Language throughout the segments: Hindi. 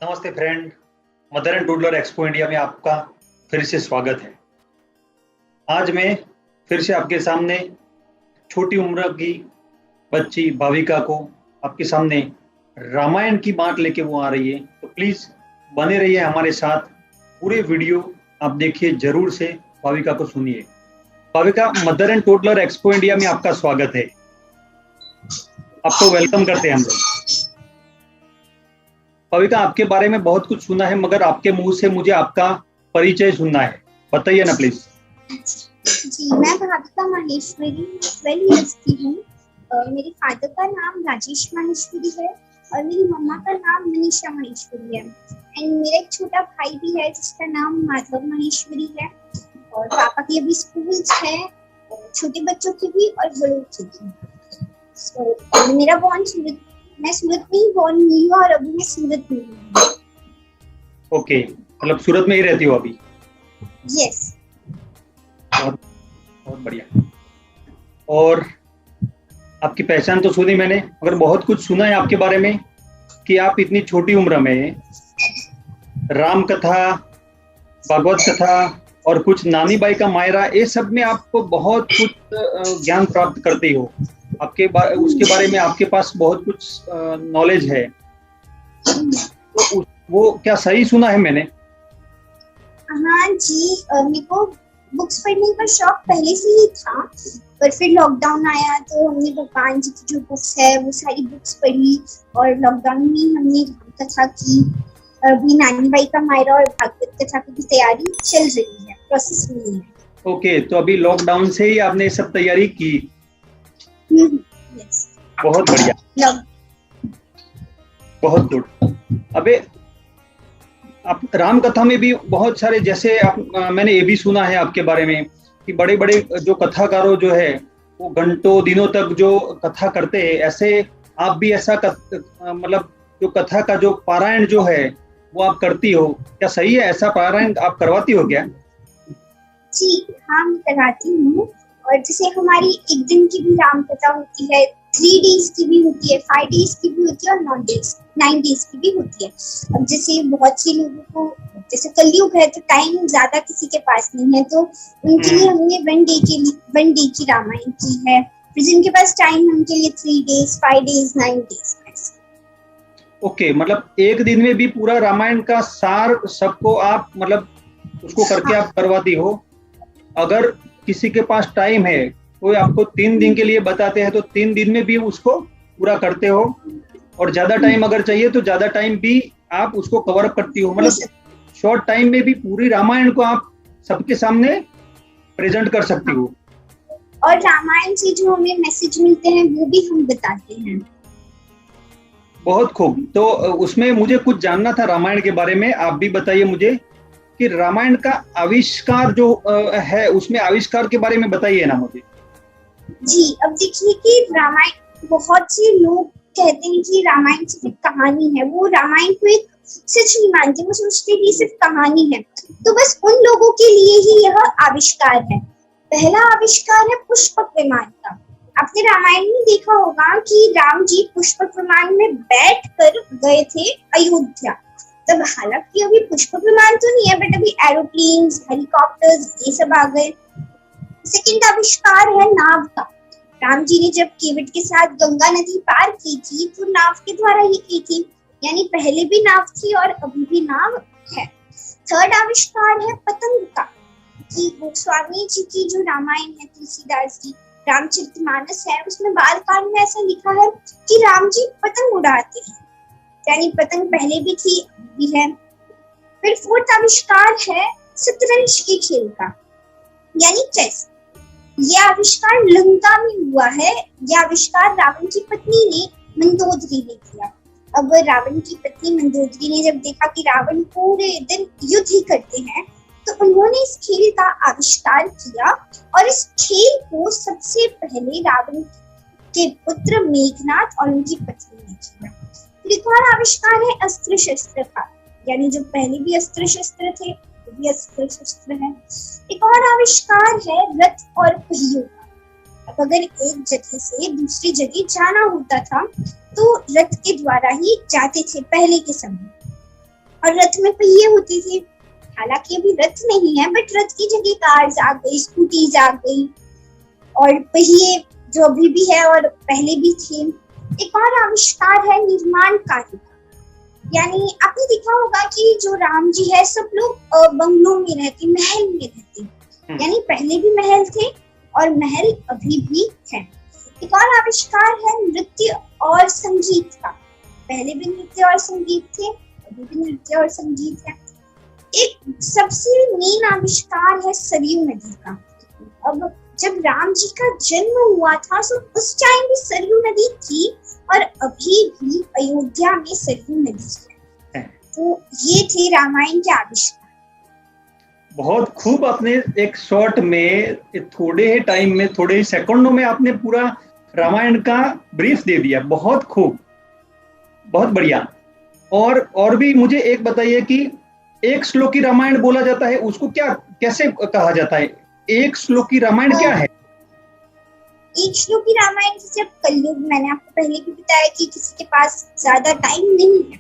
नमस्ते friend. Mother and toddler expo India में आपका फिर से स्वागत है। आज मैं फिर से आपके सामने छोटी उम्र की बच्ची भाविका को आपके सामने रामायण की बात लेके वो आ रही है, तो प्लीज बने रहिए हमारे साथ। पूरे वीडियो आप देखिए, जरूर से भाविका को सुनिए। Bhavika, mother and toddler expo India में आपका स्वागत है। आपको वेलकम करते हैं हम लोग। भाविका, आपके बारे में बहुत कुछ सुना है, मगर आपके मुंह से मुझे आपका परिचय सुनना है, बताइए ना प्लीज। जी, मैं भाविका माहेश्वरी 12 इयर्स की हूँ। मेरे फादर का नाम राजेश माहेश्वरी है और मेरी मम्मा का नाम मनीषा माहेश्वरी है। एंड मेरा एक छोटा भाई भी है जिसका नाम माधव माहेश्वरी है। और पापा की अभी स्कूल है, छोटे बच्चों की भी और बड़ों की भी। मेरा मैं सूरत में ही बॉर्न हुई हूँ और अभी मैं सूरत में हूँ। ओके, मतलब सूरत में ही रहती हो अभी? यस। बहुत बहुत बढ़िया। और आपकी पहचान तो सुनी मैंने, मगर बहुत कुछ सुना है आपके बारे में कि आप इतनी छोटी उम्र में राम कथा, भागवत कथा और कुछ नानी बाई का मायरा, ये सब में आपको बहुत कुछ ज्ञान प्राप्त करती हो। उसके बारे में आपके पास बहुत कुछ नॉलेज है, तो वो क्या सही सुना है मैंने? हाँ जी, मेरे को बुक्स पढ़ने का शौक पहले से ही था, पर फिर लॉकडाउन आया तो हमने भगवान जी की जो बुक्स है वो सारी बुक्स पढ़ी और लॉकडाउन में हमने राम कथा की। अभी नानी बाई का मायरा और भागवत कथा की तैयारी चल रही है, प्रोसेस में है। ओके, तो अभी लॉकडाउन से ही आपने सब तैयारी की? यस। बहुत बढ़िया, बहुत गुड। अबे, आप राम कथा में भी बहुत सारे, जैसे मैंने ये भी सुना है आपके बारे में कि बड़े बड़े जो कथाकारों जो है वो घंटों दिनों तक जो कथा करते हैं, ऐसे आप भी ऐसा मतलब जो कथा का जो पारायण जो है वो आप करती हो, क्या सही है? ऐसा पारायण आप करवाती हो क्या? जी हाँ, मैं करवाती हूँ। और जैसे हमारी एक दिन की भी राम कथा होती है, 3 days की भी होती है, 5 days की भी होती है और 9 days की भी होती है। अब जैसे बहुत से लोगों को, जैसे कलयुग है तो टाइम ज्यादा किसी के पास नहीं है, तो उनके लिए हमने 1 day की रामायण की है। फिर जिनके पास टाइम है उनके लिए 3 days, 5 days, 9 days। ओके, मतलब एक दिन में भी पूरा रामायण का सार सबको आप मतलब उसको करके आप करवाती हो। अगर किसी के पास टाइम है, कोई आपको 3 दिन के लिए बताते हैं तो 3 दिन में भी उसको पूरा करते हो, और ज्यादा टाइम अगर चाहिए तो ज्यादा टाइम भी आप उसको कवर अप करती हो। मतलब शॉर्ट टाइम में भी पूरी रामायण को आप सबके सामने प्रेजेंट कर सकती हो। और रामायण से जो हमें मैसेज मिलते हैं वो भी हम बताते हैं। बहुत खूब। तो उसमें मुझे कुछ जानना था रामायण के बारे में, आप भी बताइए मुझे कि रामायण का आविष्कार जो है, उसमें आविष्कार के बारे में बताइए ना मुझे। जी, अब देखिए कि रामायण, बहुत से लोग कहते हैं कि रामायण सिर्फ एक कहानी है, वो रामायण को एक सच नहीं मानते, वो सोचते हैं कि सिर्फ कहानी है। तो बस उन लोगों के लिए ही यह आविष्कार है। पहला आविष्कार है पुष्पक विमान का। आपने रामायण में देखा होगा कि राम जी पुष्पक विमान में बैठ कर गए थे अयोध्या। तब हालांकि अभी पुष्पक विमान तो नहीं है, बट अभी एरोप्लेन्स, हेलीकॉप्टर्स ये सब आ गए। सेकंड आविष्कार है नाव का। राम जी ने जब केवट के साथ गंगा नदी पार की थी तो नाव के द्वारा ही की थी, यानी पहले भी नाव थी और अभी भी नाव है। थर्ड आविष्कार है पतंग का, कि गोस्वामी जी की जो रामायण है, तुलसीदास जी रामचरितमानस है, उसमें बालकांड में ऐसा लिखा है कि राम जी पतंग उड़ाते हैं, यानी पतंग पहले भी थी अभी भी है। फिर फोर्थ आविष्कार है शतरंज के खेल का, यानी चेस। यह आविष्कार लंका में हुआ है। यह आविष्कार रावण की पत्नी ने, मंदोदरी ने किया। अब रावण की पत्नी मंदोदरी ने जब देखा कि रावण पूरे दिन युद्ध ही करते हैं, तो उन्होंने इस खेल का आविष्कार किया और इस खेल को सबसे पहले रावण के पुत्र मेघनाथ और उनकी पत्नी ने किया। फिर एक और आविष्कार है अस्त्र शस्त्र का, यानी जो पहले भी अस्त्र शस्त्र थे वो भी अस्त्र शस्त्र है। एक और आविष्कार है रथ और पहियों का। अब अगर एक जगह से दूसरी जगह जाना होता था तो रथ के द्वारा ही जाते थे पहले के समय। और रथ में पहिए होते थे। हालांकि अभी रथ नहीं है, बट रथ की जगह कार्स आ गई, स्कूटीज आ गई, और पहिए जो अभी भी है और पहले भी थे। एक और आविष्कार है निर्माण कार्य का। यानी आपने देखा होगा कि जो राम जी है, सब लोग बंगलों में रहते, महल में रहते, यानी पहले भी महल थे और महल अभी भी है। एक और आविष्कार है नृत्य और संगीत का। पहले भी नृत्य और संगीत थे, अभी भी नृत्य और संगीत है। एक सबसे मेन आविष्कार है सरयू नदी का। अब जब राम जी का जन्म हुआ था, तो उस टाइम भी सरयू नदी थी और अभी भी अयोध्या में सरयू नदी है। तो ये थे रामायण के आविष्कार। बहुत खूब, आपने एक शॉर्ट में, थोड़े ही टाइम में, थोड़े ही सेकंडों में आपने पूरा रामायण का ब्रीफ दे दिया। बहुत खूब, बहुत बढ़िया। और भी मुझे एक बताइए कि एक श्लोकी रामायण बोला जाता है, उसको क्या कैसे कहा जाता है? एक श्लोकी रामायण क्या है? एक श्लोकी रामायण जैसे कलयुग, मैंने आपको पहले भी बताया कि किसी के पास ज्यादा टाइम नहीं है,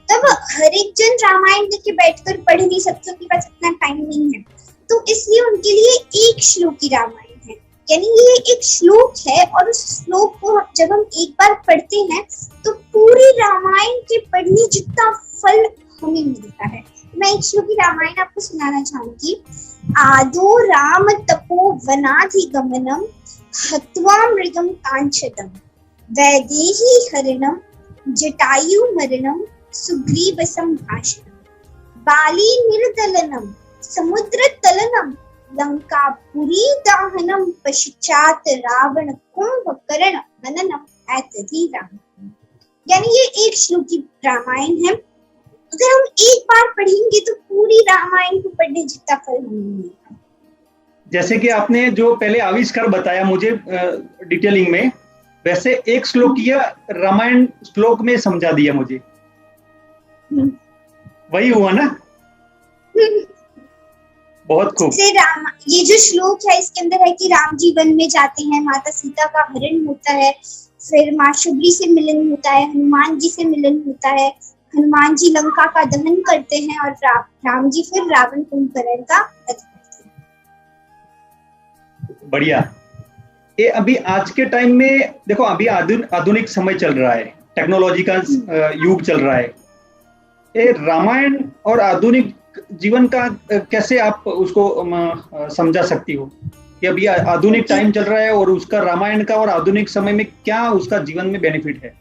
तब हर एक जन रामायण लेके बैठकर पढ़ नहीं सकते, उनके पास इतना टाइम नहीं है, तो इसलिए उनके लिए एक श्लोकी रामायण है। यानी ये एक श्लोक है और उस श्लोक को जब हम एक बार पढ़ते हैं तो पूरी रामायण के पढ़ने जितना फल हमें मिलता है। मैं एक श्लोकी रामायण आपको सुनाना चाहूंगी। आदो राम तपो वनाधिगमनम हत्वा मृगम कांचदम वैदेही हरणम जटायु मरणम सुग्रीव संभाषणम बाली निर्दलनम समुद्र तलनम लंकापुरी दाहनम पश्चात रावण कुंभकर्ण हननम ऐतदी रामायण। यानी ये एक श्लोकी रामायण है। अगर हम एक बार पढ़ेंगे तो पूरी रामायण को पढ़ने जितना फल हमें मिलेगा। जैसे कि आपने जो पहले आविष्कार बताया मुझे डिटेलिंग में, वैसे एक श्लोकीय रामायण श्लोक में समझा दिया मुझे। वही हुआ ना? बहुत खूब। ये जो श्लोक है इसके अंदर है कि राम जी वन में जाते हैं, माता सीता का हरण होता है, फिर माँ शुबरी से मिलन होता है, हनुमान जी से मिलन होता है, हनुमान जी लंका का दहन करते हैं और राम जी फिर रावण कुंभकर्ण का वध करते हैं। बढ़िया। ये अभी आज के टाइम में देखो, अभी आधुनिक समय चल रहा है, टेक्नोलॉजी का युग चल रहा है। ये रामायण और आधुनिक जीवन का कैसे आप उसको समझा सकती हो कि अभी आधुनिक टाइम चल रहा है और उसका रामायण का और आधुनिक समय में क्या उसका जीवन में बेनिफिट है?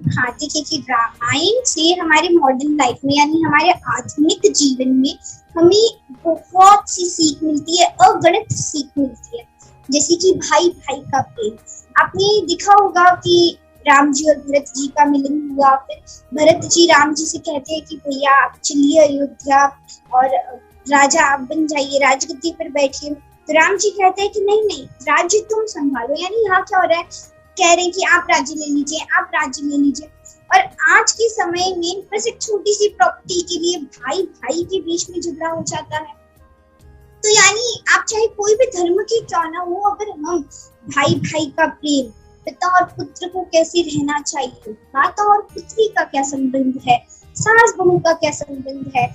हाँ, देखिए कि रामायण से हमारे मॉडर्न लाइफ में यानी हमारे आधुनिक जीवन में हमें बहुत सी सीख मिलती है, अगणित सीख मिलती है। जैसे कि भाई भाई का प्रेम। आपने देखा होगा कि राम जी और भरत जी का मिलन हुआ, फिर भरत जी राम जी से कहते हैं कि भैया आप चलिए अयोध्या और राजा आप बन जाइए, राजगद्दी पर बैठिए। तो राम जी कहते हैं कि नहीं नहीं, राज्य तुम संभालो। यानी यहाँ क्या हो रहा है, कह रहे हैं कि आप राज्य ले लीजिए, आप राज्य ले लीजिए। और आज के समय में बस एक छोटी सी प्रॉपर्टी के लिए भाई भाई के बीच में झगड़ा हो जाता है। तो यानी आप चाहे कोई भी धर्म के क्यों ना हो, अगर हम भाई भाई का प्रेम, पिता और पुत्र को कैसे रहना चाहिए, माता और पुत्री का क्या संबंध है, सास बहू का क्या संबंध है,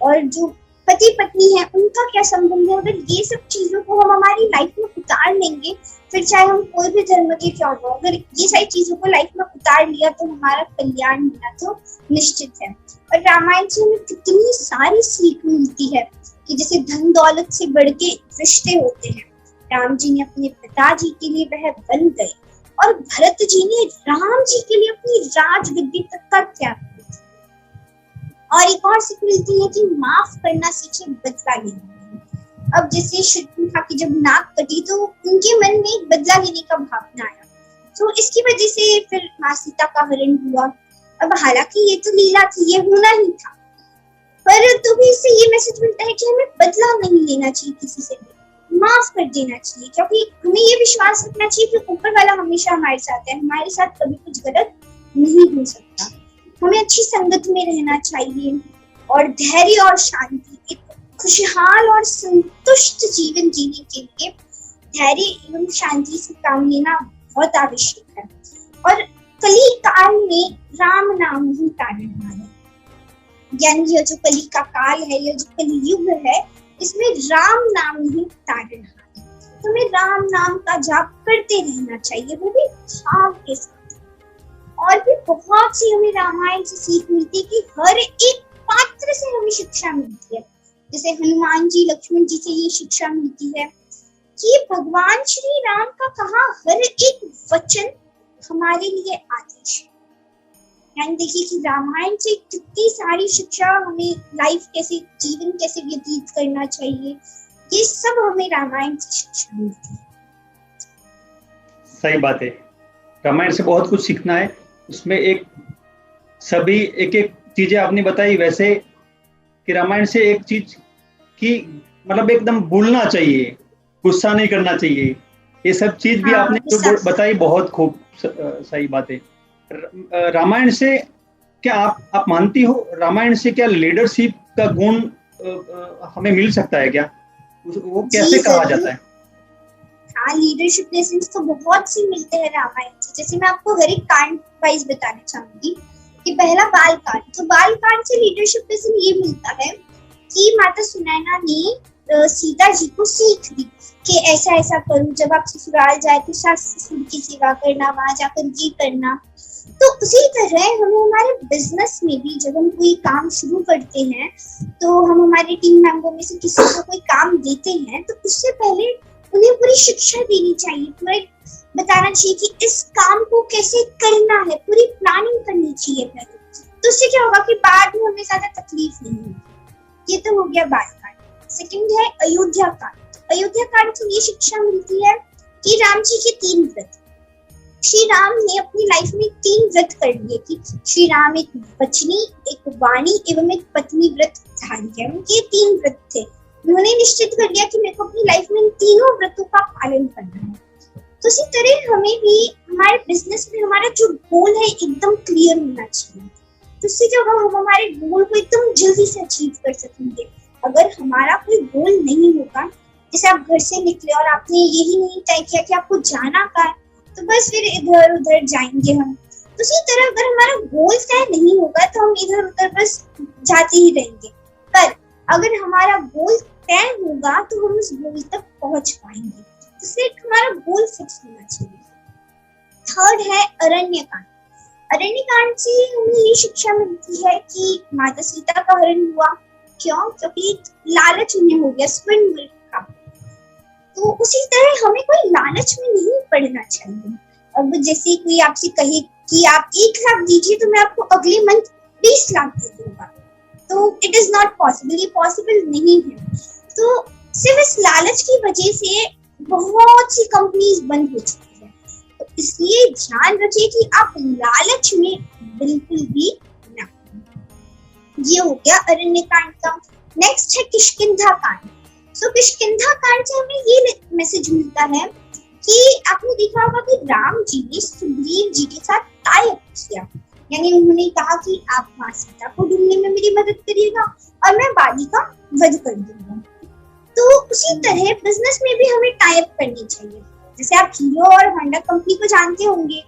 और जो पति पत्नी है उनका क्या संबंध है, अगर ये सब चीजों को हम हमारी लाइफ में उतार लेंगे, फिर चाहे हम कोई भी धर्म के क्यों हो, अगर ये सारी चीजों को लाइफ में उतार लिया तो हमारा कल्याण होना तो निश्चित है। और रामायण से हमें कितनी सारी सीख मिलती है कि जैसे धन दौलत से बढ़ के रिश्ते होते हैं। राम जी ने अपने पिताजी के लिए वह बन गए और भरत जी ने राम जी के लिए अपनी राजगद्दी तक का त्याग किया। और एक और सीख मिलती है कि माफ करना सीखे, बदला लेना। अब जैसे शत्रुघ्न की जब नाक कटी तो उनके मन में एक बदला लेने का भावना आया, तो इसकी वजह से फिर माँ सीता का हरण हुआ। अब हालांकि ये तो लीला थी, ये होना ही था, पर तो भी इससे ये मैसेज मिलता है कि हमें बदला नहीं लेना चाहिए, किसी से भी माफ कर देना चाहिए, क्योंकि हमें ये विश्वास रखना चाहिए कि ऊपर वाला हमेशा हमारे साथ है, हमारे साथ कभी कुछ गलत नहीं हो सकता। हमें अच्छी संगत में रहना चाहिए और धैर्य और शांति, एक खुशहाल और संतुष्ट जीवन जीने के लिए धैर्य एवं शांति से काम लेना बहुत आवश्यक है। और कली काल में राम नाम ही तारणहार है। यानी यह जो कली का काल है, यह जो कलियुग है, इसमें राम नाम ही तारणहार है। तो हमें राम नाम का जाप करते रहना चाहिए, वो भी भाव के साथ। और भी बहुत सी हमें रामायण से सीख मिलती है कि हर एक पात्र से हमें शिक्षा मिलती है। जैसे हनुमान जी, लक्ष्मण जी से ये शिक्षा मिलती है कि भगवान श्री राम का कहा हर एक वचन हमारे लिए आदेश है। यानी देखिए कि रामायण से कितनी सारी शिक्षा हमें, लाइफ कैसे, जीवन कैसे व्यतीत करना चाहिए, ये सब हमें रामायण से शिक्षा मिलती है। सही बात है, रामायण से बहुत कुछ सीखना है। उसमें एक एक चीजें आपने बताई, वैसे कि रामायण से एक चीज की मतलब एकदम भूलना चाहिए, गुस्सा नहीं करना चाहिए, ये सब चीज भी आपने जो बताई बहुत खूब सही बात है। रामायण से क्या आप मानती हो, रामायण से क्या लीडरशिप का गुण हमें मिल सकता है क्या? वो कैसे कहा जाता है? हाँ, लीडरशिप लेसन्स तो बहुत सी मिलते हैं रामायण से। जैसे मैं आपको हर एक कांड वाइज बताना चाहूंगी कि पहला बाल कांड, तो बाल कांड से लीडरशिप लेसन ये मिलता है कि माता सुनैना ने सीता जी को सीख दी कि ऐसा ऐसा करो, जब आप ससुराल जाए तो सास ससुर की सेवा करना, वहां जाकर ये करना। तो उसी तरह हमें हमारे बिजनेस में भी जब हम कोई काम शुरू करते हैं, तो हम हमारे टीम मेंबर में से किसी को कोई काम देते हैं, तो उससे पहले उन्हें पूरी शिक्षा देनी चाहिए, पूरा बताना चाहिए कि इस काम को कैसे करना है, पूरी प्लानिंग करनी चाहिए पहले। तो उससे क्या होगा कि बाद में हमें ज्यादा तकलीफ नहीं होगी। ये तो हो गया बाल कांड। सेकंड है अयोध्या कांड। अयोध्या कांड से ये शिक्षा मिलती है कि राम जी के 3 व्रत, श्री राम ने अपनी लाइफ में 3 व्रत कर लिए कि श्री राम एक वचनी, एक वाणी एवं एक पत्नी व्रत धारण किया। उनके 3 व्रत थे। उन्होंने निश्चित कर लिया कि मेरे को अपनी लाइफ में इन तीनों व्रतों का पालन करना है। तो इसी तरह हमें भी हमारे बिजनेस में हमारा जो गोल है एकदम क्लियर होना चाहिए। तो इससे जो हम हमारे गोल को एकदम जल्दी से अचीव कर सकेंगे। अगर हमारा कोई गोल नहीं होगा, जैसे आप घर से निकले और आपने यही नहीं तय किया कि आपको जाना कहाँ है, तो बस फिर इधर उधर जाएंगे हम। तो इसी तरह अगर हमारा गोल तय नहीं होगा तो हम इधर उधर बस जाते ही रहेंगे। पर अगर हमारा गोल तय होगा तो हम उस गोल तक पहुंच पाएंगे। इसलिए हमारा गोल फिक्स होना चाहिए। थर्ड है अरण्य कांड। अरण्य कांड से हमें ये शिक्षा मिलती है कि माता सीता का हरण हुआ। क्यों? क्योंकि लालच उन्हें हो गया, स्वयं का। तो उसी तरह हमें कोई लालच में नहीं पड़ना चाहिए। अब जैसे कोई आपसे कहे कि आप 1 लाख दीजिए तो मैं आपको अगले मंथ 20 लाख दे दूंगा, तो इट इज नॉट पॉसिबल, ये पॉसिबल नहीं है। तो सिर्फ इस लालच की वजह से बहुत सी कंपनीज बंद हो चुकी है। तो इसलिए ध्यान रखिए कि आप लालच में बिल्कुल भी ना। ये हो गया अरण्य कांड का। नेक्स्ट है किष्किंधा कांड। तो किष्किंधा कांड से हमें ये मैसेज मिलता है कि आपने देखा होगा कि राम जी ने सुग्रीव जी के साथ टाई अप किया, यानी उन्होंने कहा कि आप मां सीता को ढूंढने में मेरी मदद करिएगा और मैं बाली का वध कर दूंगा। तो उसी तरह बिजनेस में भी हमें टाई अप करनी चाहिए। जैसे आप हीरो और होंडा कंपनी को जानते होंगे,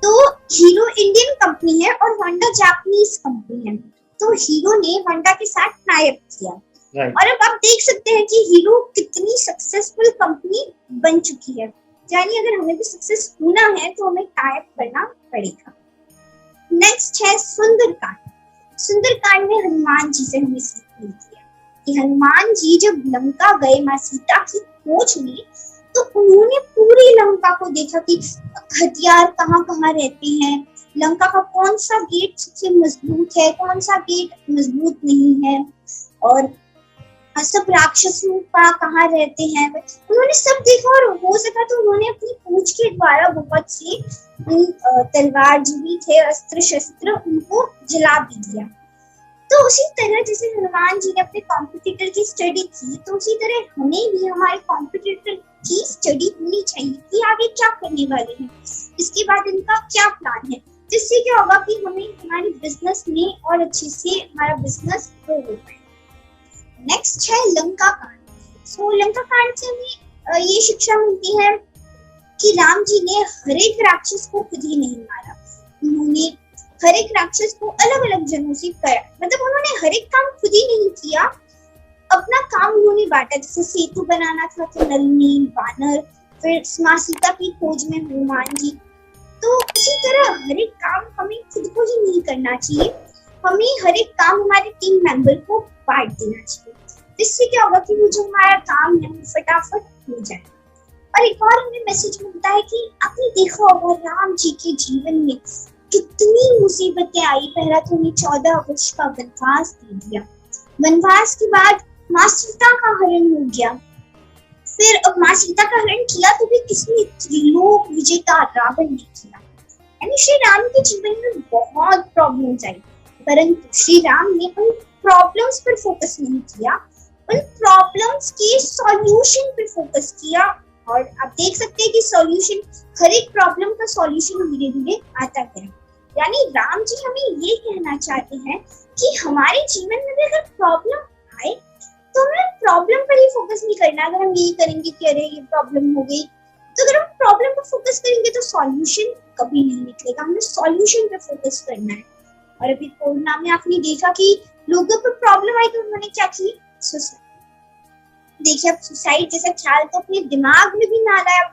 तो हीरो इंडियन कंपनी है और होंडा जापानीज कंपनी है। तो हीरो ने होंडा के साथ टाई अप किया। और अब आप देख सकते हैं कि हीरो कितनी सक्सेसफुल कंपनी बन चुकी है। यानी अगर हमें भी सक्सेस होना है तो हमें टाई अप करना पड़ेगा। नेक्स्ट है सुंदरकांड। सुंदरकांड में हनुमान जी से हमें सीख मिलती है कि हनुमान जी जब लंका गए मां सीता की खोज में, तो उन्होंने पूरी लंका को देखा कि हथियार कहाँ कहाँ रहते हैं, लंका का कौन सा गेट सबसे मजबूत है, कौन सा गेट मजबूत नहीं है, और सब राक्षसों का कहाँ रहते हैं, उन्होंने सब देखा। और हो सका तो उन्होंने अपनी पूंछ के द्वारा बहुत से तलवार जो भी थे, अस्त्र शस्त्र, उनको जला भी दिया। तो उसी तरह जैसे हनुमान जी ने अपने कॉम्पिटिटर की स्टडी की, तो उसी तरह हमें भी हमारे कॉम्पिटिटर की स्टडी होनी चाहिए कि आगे क्या करने वाले हैं, इसके बाद इनका क्या प्लान है, जिससे क्या होगा कि हमें हमारे बिजनेस में और अच्छे से हमारा बिजनेस ग्रो हो पाए। नेक्स्ट है लंका कांड। सो लंका कांड से हमें ये शिक्षा मिलती है कि राम जी ने हर एक राक्षस को खुद ही नहीं मारा। उन्होंने हर एक राक्षस को अलग अलग जनों से करा, मतलब उन्होंने हर एक काम खुद ही नहीं किया, अपना काम उन्होंने बांटा। जैसे सेतु बनाना था तो नल नील वानर, फिर माँ सीता की खोज में हनुमान जी। तो इसी तरह हर एक काम हमें खुद को ही नहीं करना चाहिए, हमें हर एक काम हमारे टीम मेंबर को बांट देना चाहिए। इससे क्या होगा कि वो जो हमारा काम है वो फटाफट हो जाए। और एक और हमें मैसेज मिलता है कि आपने देखा होगा राम जी के जीवन में कितनी मुसीबतें आई। पहला तो उन्हें 14 वर्ष का वनवास दे दिया, वनवास के बाद माँ सीता का हरण हो गया, फिर अब माँ सीता का हरण किया तो भी किसने? त्रिलोक विजेता रावण ने किया। यानी श्री राम के जीवन में बहुत प्रॉब्लम्स आई, परंतु श्री राम ने उन प्रॉब्लम्स पर फोकस नहीं किया, उन प्रॉब्लम्स के सॉल्यूशन पे फोकस किया। और आप देख सकते हैं कि सॉल्यूशन, हर एक प्रॉब्लम का सॉल्यूशन धीरे धीरे आता है। यानी राम जी हमें ये कहना चाहते हैं कि हमारे जीवन में भी अगर प्रॉब्लम आए तो हमें प्रॉब्लम पर ही फोकस नहीं करना। अगर हम यही करेंगे कि अरे ये प्रॉब्लम हो गई, तो अगर हम प्रॉब्लम पर फोकस करेंगे तो सॉल्यूशन कभी नहीं निकलेगा। हमें सॉल्यूशन पे फोकस करना है। और अभी कोरोना में आपने देखा कि लोगों को प्रॉब्लम आई तो उन्होंने क्या की? सुसाइड। देखिए, अब सुसाइड जैसा ख्याल तो अपने दिमाग में भी ना लाया।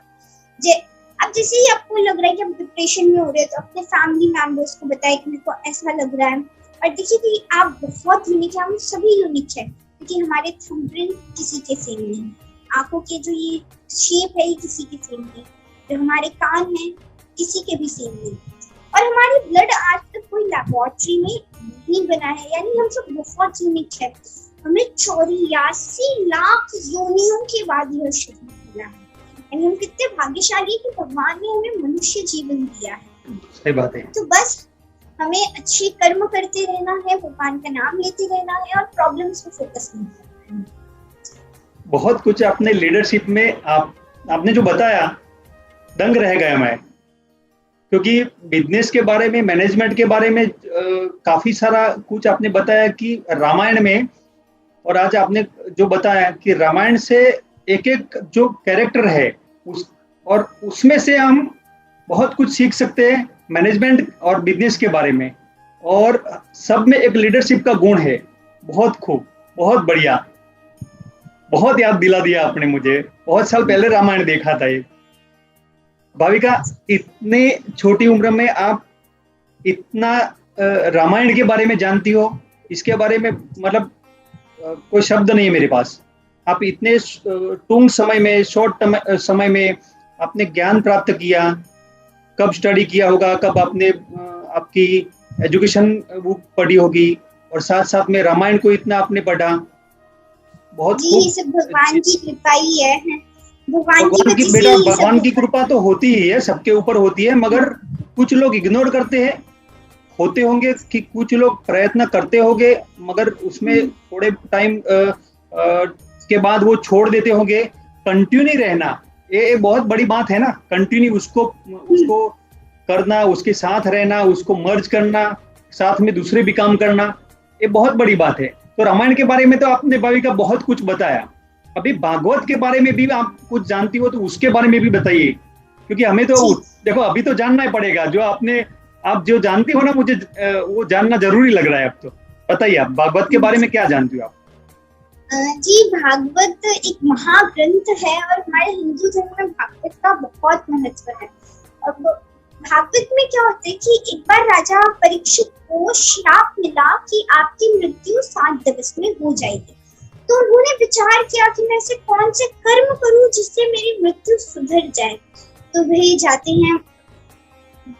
अब जैसे ही आपको लग रहा है कि आप डिप्रेशन में हो रहे हो तो अपने फैमिली मेंबर्स को बताए कि मेरे को ऐसा लग रहा है। और देखिए कि आप बहुत यूनिक है, हम सभी यूनिक है, क्योंकि हमारे थंबप्रिंट किसी के सेम नहीं, आंखों के जो ये शेप है ये किसी के सेम नहीं, जो हमारे कान है किसी के भी सेम नहीं, और हमारी ब्लड आज तक कोई लेबोरेटरी में नहीं बना है। यानी हम सब बहुत यूनिक है। हमें 84 लाख योनियों के बाद यह शरीर मिला है। यानी हम कितने भाग्यशाली हैं कि भगवान ने हमें मनुष्य जीवन दिया है। सही बात है। तो बस हमें अच्छे कर्म करते रहना है, भगवान का नाम लेते रहना है और प्रॉब्लम्स पे फोकस नहीं करना है। बहुत कुछ आपने लीडरशिप में आपने जो बताया, दंग रह गया मैं, क्योंकि बिजनेस के बारे में, मैनेजमेंट के बारे में काफी सारा कुछ आपने बताया कि रामायण में, और आज आपने जो बताया कि रामायण से एक एक जो कैरेक्टर है और उसमें से हम बहुत कुछ सीख सकते हैं मैनेजमेंट और बिजनेस के बारे में, और सब में एक लीडरशिप का गुण है। बहुत खूब, बहुत बढ़िया, बहुत याद दिला दिया आपने मुझे। बहुत साल पहले रामायण देखा था ये। भाविका, इतने छोटी उम्र में आप इतना रामायण के बारे में जानती हो, इसके बारे में मतलब कोई शब्द नहीं है मेरे पास। आप इतने टूंक समय में, शॉर्ट समय में आपने ज्ञान प्राप्त किया। कब स्टडी किया होगा, कब आपने आपकी एजुकेशन बुक पढ़ी होगी, और साथ साथ में रामायण को इतना आपने पढ़ा। बहुत जी, ये सब भगवान की कृपा ही है। भगवान की बेटा, भगवान की कृपा तो होती ही है, सबके ऊपर होती है, मगर कुछ लोग इग्नोर करते हैं। होते होंगे कि कुछ लोग प्रयत्न करते होंगे, मगर उसमें थोड़े टाइम के बाद वो छोड़ देते होंगे। कंटिन्यू रहना, ये बहुत बड़ी बात है ना। कंटिन्यू उसको करना, उसके साथ रहना, उसको मर्ज करना, साथ में दूसरे भी काम करना, ये बहुत बड़ी बात है। तो रामायण के बारे में तो आपने भाविका बहुत कुछ बताया। अभी भागवत के बारे में भी आप कुछ जानती हो तो उसके बारे में भी बताइए, क्योंकि हमें तो देखो अभी तो जानना ही पड़ेगा। जो आप जो जानती हो ना, मुझे वो जानना जरूरी लग रहा है अब तो। बताइए आप भागवत के बारे में क्या जानती हो आप? जी, भागवत एक महाग्रंथ है और हमारे हिंदू धर्म में भागवत का बहुत महत्व है। अब भागवत में क्या होता है कि एक बार राजा परीक्षित को श्राप मिला कि आपकी मृत्यु 7 दिवस में हो जाएगी। तो उन्होंने विचार किया कि मैं ऐसे कौन से कर्म करूं जिससे मेरी मृत्यु सुधर जाए। तो वे जाते हैं,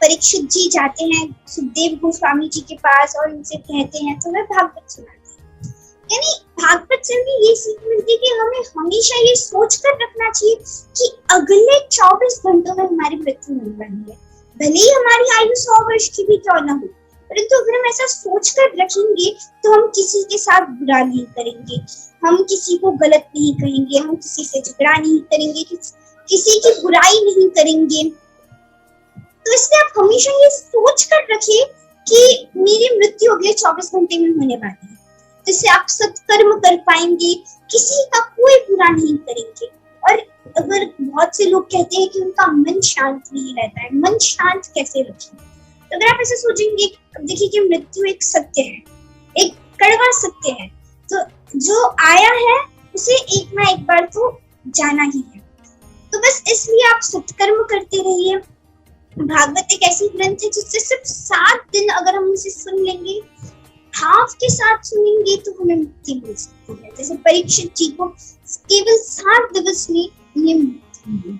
परीक्षित जी जाते हैं सुखदेव गोस्वामी जी के पास और उनसे कहते हैं, तो वे भागवत सुनाते हैं। यानी भागवत से हमें ये सीख मिलती है कि हमें हमेशा ये सोच कर रखना चाहिए कि अगले 24 घंटों में हमारी मृत्यु नहीं बढ़नी है। भले ही हमारी आयु 100 वर्ष की भी क्यों न हो, परंतु अगर हम ऐसा सोच कर रखेंगे तो हम किसी के साथ बुरा नहीं करेंगे, हम किसी को गलत नहीं कहेंगे, हम किसी से झगड़ा नहीं करेंगे, किसी की बुराई नहीं करेंगे। तो इसलिए आप हमेशा ये सोच कर रखिए कि मेरी मृत्यु अगले 24 घंटे में होने वाली है, जिससे आप सत्कर्म कर पाएंगे, किसी का कोई बुरा नहीं करेंगे। और अगर बहुत से लोग कहते हैं कि उनका मन शांत नहीं रहता है, मन शांत कैसे रखें? तो अगर आप ऐसे सोचेंगे, अब देखिए कि मृत्यु एक सत्य है, एक कड़वा सत्य है, तो जो आया है उसे एक ना एक बार तो जाना ही है। तो बस इसलिए आप सत्कर्म करते रहिए। भागवत एक ऐसी ग्रंथ है जिससे सिर्फ 7 दिन अगर हम उसे सुन लेंगे, भाव के साथ सुनेंगे, तो हमें मुक्ति मिल सकती है। जैसे परीक्षित जी को केवल 7 दिवस में ये मुक्ति मिली।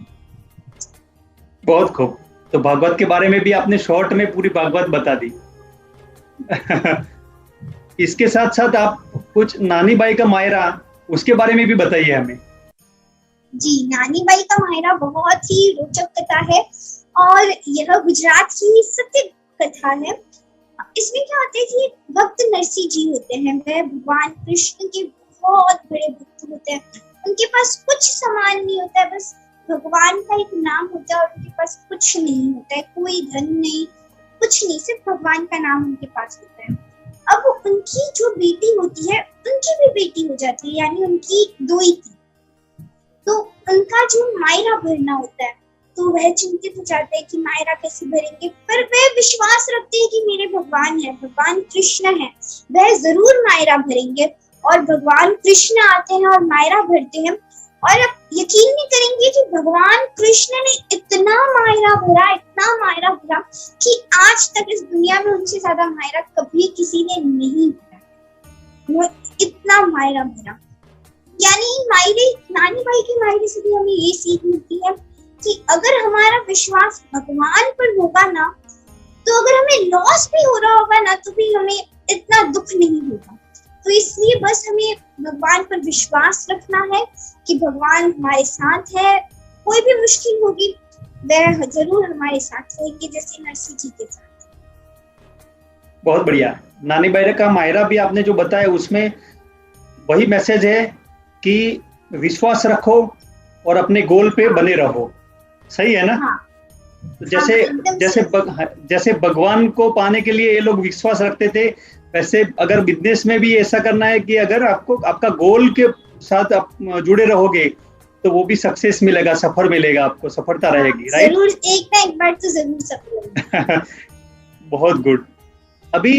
बहुत खूब। तो भागवत के बारे में भी आपने शॉर्ट में पूरी भागवत बता दी। इसके साथ साथ आप कुछ नानी बाई का मायरा, उसके बारे में भी बताइए हमें। जी, नानी बाई का मायरा बहुत ही रोचक कथा है और यह गुजरात की सत्य कथा है। इसमें क्या होता है कि भक्त नरसिंह जी होते हैं, वह भगवान कृष्ण के बहुत बड़े भक्त होते हैं। उनके पास कुछ सामान नहीं होता है, बस भगवान का एक नाम होता है और उनके पास कुछ नहीं होता है, कोई धन नहीं, कुछ नहीं, सिर्फ भगवान का नाम उनके पास होता है। अब उनकी जो बेटी होती है, उनकी भी बेटी हो जाती है, यानी उनकी 2 ही थी। तो उनका जो मायरा भरना होता है, तो वह चिंतित हो जाते हैं कि मायरा कैसे भरेंगे, पर वह विश्वास रखते हैं कि मेरे भगवान है, भगवान कृष्ण है, वह जरूर मायरा भरेंगे। और भगवान कृष्ण आते हैं और मायरा भरते हैं। और आप यकीन नहीं करेंगे कि भगवान कृष्ण ने इतना मायरा भरा कि आज तक इस दुनिया में उनसे ज्यादा मायरा कभी किसी ने नहीं भरा। वो इतना मायरा भरा, यानी मायरे, नानी बाई के मायरे से भी हमें ये सीख मिलती है कि अगर हमारा विश्वास भगवान पर होगा ना, तो अगर हमें लॉस भी हो रहा होगा ना, तो भी हमें इतना दुख नहीं होगा। तो इसलिए बस हमें भगवान पर विश्वास रखना है कि भगवान हमारे साथ है। कोई भी मुश्किल होगी वह जरूर हमारे साथ रहेंगे, जैसे नरसिंह जी के साथ। बहुत बढ़िया। नानी बाई का मायरा भी आपने जो बताया, उसमें वही मैसेज है कि विश्वास रखो और अपने गोल पे बने रहो। सही है ना? हाँ। तो जैसे भगवान को पाने के लिए ये लोग विश्वास रखते थे, वैसे अगर बिजनेस में भी ऐसा करना है कि अगर आपको आपका गोल के साथ आप जुड़े रहोगे, तो वो भी सक्सेस मिलेगा, सफर मिलेगा, आपको सफलता रहेगी। राइट? जरूर, एक ना एक बार तो जरूर सफल होगा। बहुत गुड। अभी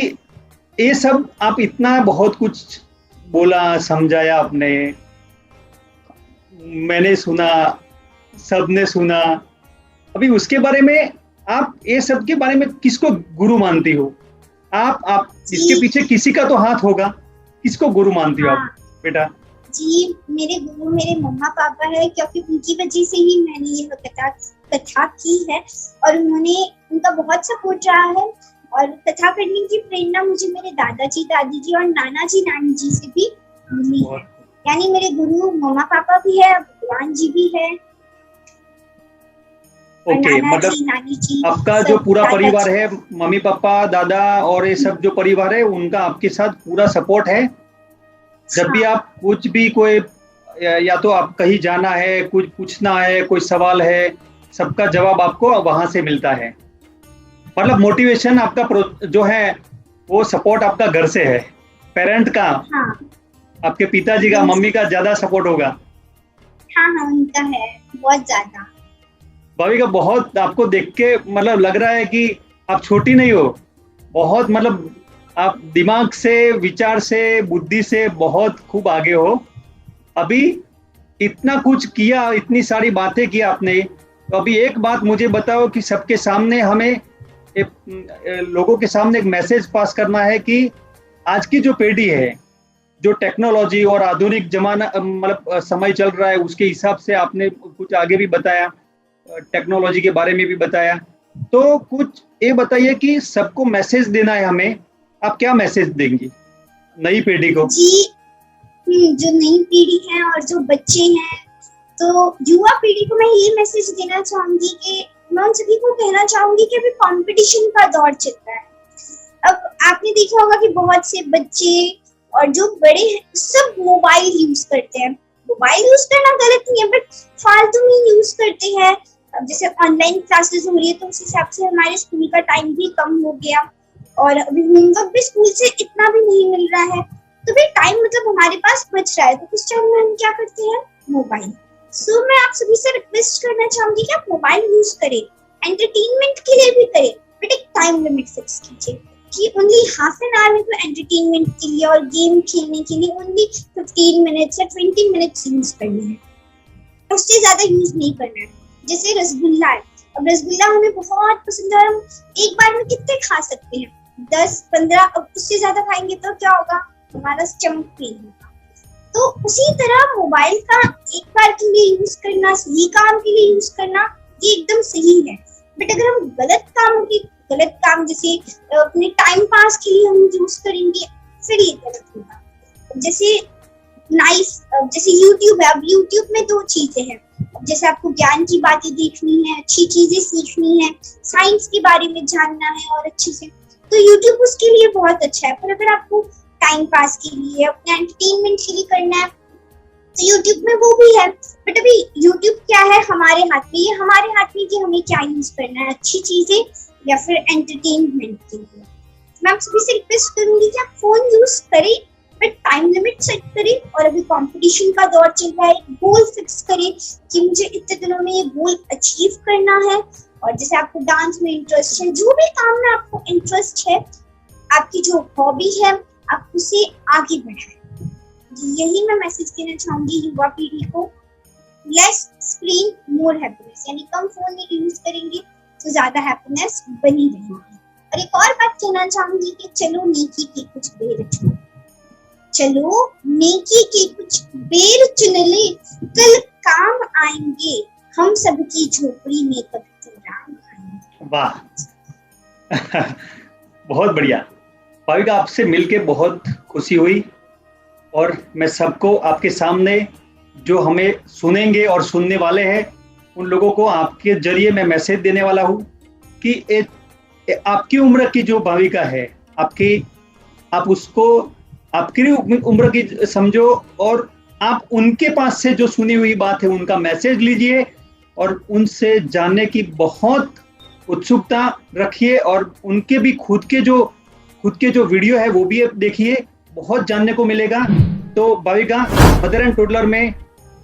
ये सब आप इतना बहुत कुछ बोला, समझाया आपने, मैंने सुना, सबने सुना। अभी उसके बारे में, आप ये सब के बारे में किसको गुरु मानती हो? आप इसके पीछे किसी का तो हाथ होगा, किसको गुरु मानती हो आप बेटा? जी, मेरे गुरु मेरे मम्मा पापा है, क्योंकि उनकी वजह से ही मैंने ये कथा की है और उनका बहुत सपोर्ट रहा है। और कथा करने की प्रेरणा मुझे मेरे दादाजी, दादी जी और नाना जी, नानी जी से भी मिली है। यानी मेरे गुरु मम्मा पापा भी है, भगवान जी भी है। ओके, मतलब आपका जो पूरा परिवार है, मम्मी पापा, दादा और ये सब जो परिवार है, उनका आपके साथ पूरा सपोर्ट है। जब भी आप कुछ भी कोई, या तो आप कहीं जाना है, कुछ पूछना है, कोई सवाल है, सबका जवाब आपको वहां से मिलता है। मतलब मोटिवेशन आपका जो है, वो सपोर्ट आपका घर से है, पेरेंट का। हाँ। आपके पिताजी का, मम्मी का ज्यादा सपोर्ट होगा। हाँ, उनका है बहुत ज्यादा। भाभी का बहुत, आपको देख के मतलब लग रहा है कि आप छोटी नहीं हो, बहुत मतलब आप दिमाग से, विचार से, बुद्धि से बहुत खूब आगे हो। अभी इतना कुछ किया, इतनी सारी बातें की आपने, तो अभी एक बात मुझे बताओ कि सबके सामने हमें लोगों के सामने एक मैसेज पास करना है कि आज की जो पीढ़ी है, जो टेक्नोलॉजी और आधुनिक जमाना मतलब समय चल रहा है, उसके हिसाब से आपने कुछ आगे भी बताया, टेक्नोलॉजी के बारे में भी बताया। तो कुछ ये बताइए कि सबको मैसेज देना है हमें, आप क्या मैसेज देंगी नई पीढ़ी को? जी, जो नई पीढ़ी है और जो बच्चे हैं, तो युवा पीढ़ी को मैं ये मैसेज देना चाहूंगी कि मैं उन सभी को कहना चाहूंगी कि अभी कंपटीशन का दौर चल रहा है। अब आपने देखा होगा कि बहुत से बच्चे और जो बड़े हैं, सब मोबाइल यूज करते हैं। मोबाइल यूज करना गलत नहीं है, बट फालतू में यूज करते हैं। अब जैसे ऑनलाइन क्लासेस हो रही है, तो उस हिसाब से हमारे स्कूल का टाइम भी कम हो गया और अभी होमवर्क भी स्कूल से इतना भी नहीं मिल रहा है, तो भी टाइम मतलब हमारे पास बच रहा है। तो उस टाइम में हम क्या करते हैं? मोबाइल। सो मैं आप सभी से रिक्वेस्ट करना चाहूंगी कि आप मोबाइल यूज करें, एंटरटेनमेंट के लिए भी करें, बट एक टाइम लिमिट फिक्स कीजिए कि ओनली हाफ एन आवर में तो एंटरटेनमेंट के लिए और गेम खेलने के लिए ओनली 15 मिनट्स या 20 मिनट्स यूज करने हैं, उससे ज्यादा यूज नहीं करना है। जैसे रसगुल्ला है, अब रसगुल्ला हमें बहुत पसंद है और हम एक बार में कितने खा सकते हैं, 10-15, अब उससे ज्यादा खाएंगे तो क्या होगा, हमारा स्टमक पेन होगा। तो उसी तरह मोबाइल का एक बार के लिए यूज करना, सही काम के लिए यूज करना, ये एकदम सही है। बट अगर हम गलत काम जैसे अपने टाइम पास के लिए हम यूज करेंगे, फिर ये गलत होगा। जैसे जैसे यूट्यूब है, अब यूट्यूब में 2 चीजें हैं, जैसे आपको ज्ञान की बातें देखनी है, अच्छी चीजें सीखनी है, साइंस के बारे में जानना है और अच्छे से, तो यूट्यूब उसके लिए बहुत अच्छा है। पर अगर आपको टाइम पास के लिए, अपने एंटरटेनमेंट के लिए करना है, तो यूट्यूब में वो भी है। बट अभी यूट्यूब क्या है, हमारे हाथ में, ये हमारे हाथ में कि हमें क्या यूज करना है, अच्छी चीजें या फिर एंटरटेनमेंट के लिए। मैं आप सभी से रिक्वेस्ट करूंगी कि आप फोन यूज करें, बट टाइम लिमिट सेट करें। और अभी कंपटीशन का दौर चल रहा है, गोल फिक्स करें कि मुझे इतने दिनों में ये गोल अचीव करना है। और जैसे आपको डांस में इंटरेस्ट है, जो भी काम में आपको इंटरेस्ट है, आपकी जो हॉबी है, आप उसे आगे बढ़ाएं। यही मैं मैसेज देना चाहूंगी युवा पीढ़ी को, लेस स्क्रीन मोर हैप्पीनेस, यानी कम फोन में यूज करेंगे तो ज्यादा हैप्पीनेस बनी रहेगी। और एक और बात कहना चाहूंगी कि चलो नेकी के कुछ बेर चुन, चलो नेकी के कुछ बेर चुन ले, कल काम आएंगे, हम सबकी झोपड़ी में कभी तो राम आएंगे। वाह बहुत बढ़िया भाविका, आपसे मिलके बहुत खुशी हुई। और मैं सबको आपके सामने जो हमें सुनेंगे और सुनने वाले हैं, उन लोगों को आपके जरिए मैं मैसेज देने वाला हूँ कि आपकी उम्र की जो भाविका है, आप उसको आपकी उम्र की समझो, और आप उनके पास से जो सुनी हुई बात है उनका मैसेज लीजिए और उनसे जानने की बहुत उत्सुकता रखिए, और उनके भी खुद के जो वीडियो है वो भी देखिए, बहुत जानने को मिलेगा। तो भाविका, मदर एंड टोडलर में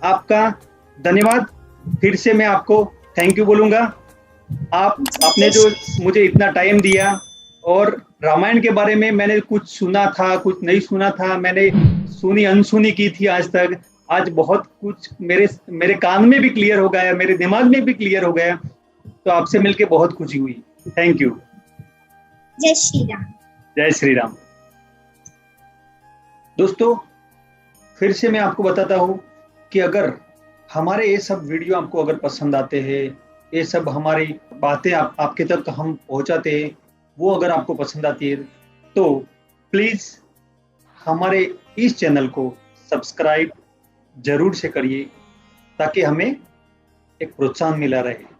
आपका धन्यवाद, फिर से मैं आपको थैंक यू बोलूंगा। आपने जो मुझे इतना टाइम दिया, और रामायण के बारे में मैंने कुछ सुना था, कुछ नहीं सुना था, मैंने सुनी अनसुनी की थी आज तक, आज बहुत कुछ मेरे कान में भी क्लियर हो गया, मेरे दिमाग में भी क्लियर हो गया। तो आपसे मिलके बहुत खुशी हुई। Thank you. जय श्री राम। जय श्री राम। दोस्तों, फिर से मैं आपको बताता हूँ कि अगर हमारे ये सब वीडियो आपको अगर पसंद आते हैं, ये सब हमारी बातें आपके तक हम पहुँचाते हैं, वो अगर आपको पसंद आती है, तो प्लीज़ हमारे इस चैनल को सब्सक्राइब जरूर से करिए, ताकि हमें एक प्रोत्साहन मिला रहे।